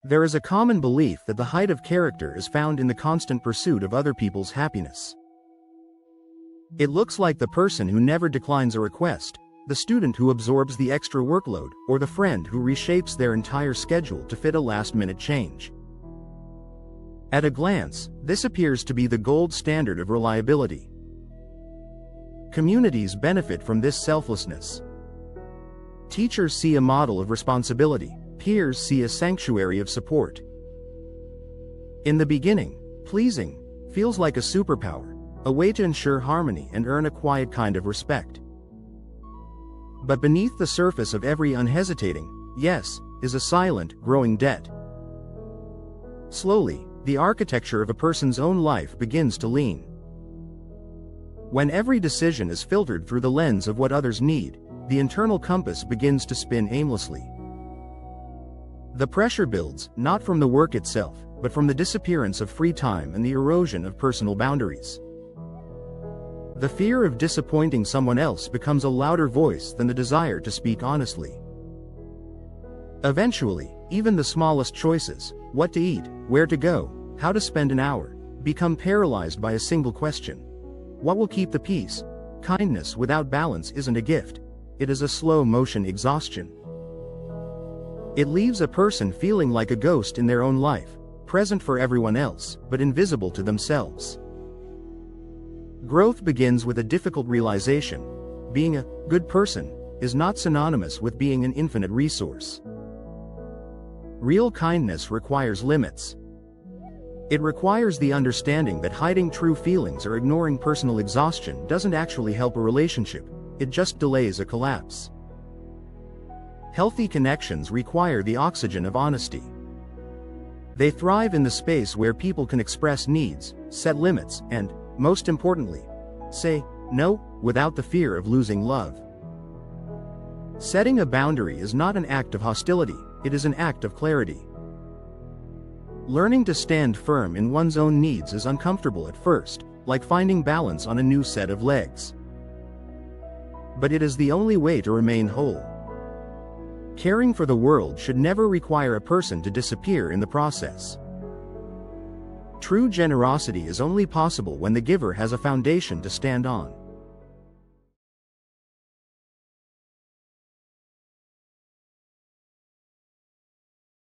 There is a common belief that the height of character is found in the constant pursuit of other people's happiness. It looks like the person who never declines a request, the student who absorbs the extra workload, or the friend who reshapes their entire schedule to fit a last-minute change. At a glance, this appears to be the gold standard of reliability. Communities benefit from this selflessness. Teachers see a model of responsibility, peers see a sanctuary of support. In the beginning, pleasing feels like a superpower, a way to ensure harmony and earn a quiet kind of respect. But beneath the surface of every unhesitating yes is a silent, growing debt. Slowly, the architecture of a person's own life begins to lean. When every decision is filtered through the lens of what others need, the internal compass begins to spin aimlessly. The pressure builds, not from the work itself, but from the disappearance of free time and the erosion of personal boundaries. The fear of disappointing someone else becomes a louder voice than the desire to speak honestly. Eventually, even the smallest choices, what to eat, where to go, how to spend an hour, become paralyzed by a single question. What will keep the peace? Kindness without balance isn't a gift. It is a slow-motion exhaustion. It leaves a person feeling like a ghost in their own life, present for everyone else, but invisible to themselves. Growth begins with a difficult realization. Being a good person is not synonymous with being an infinite resource. Real kindness requires limits. It requires the understanding that hiding true feelings or ignoring personal exhaustion doesn't actually help a relationship, it just delays a collapse. Healthy connections require the oxygen of honesty. They thrive in the space where people can express needs, set limits, and, most importantly, say no without the fear of losing love. Setting a boundary is not an act of hostility, it is an act of clarity. Learning to stand firm in one's own needs is uncomfortable at first, like finding balance on a new set of legs. But it is the only way to remain whole. Caring for the world should never require a person to disappear in the process. True generosity is only possible when the giver has a foundation to stand on.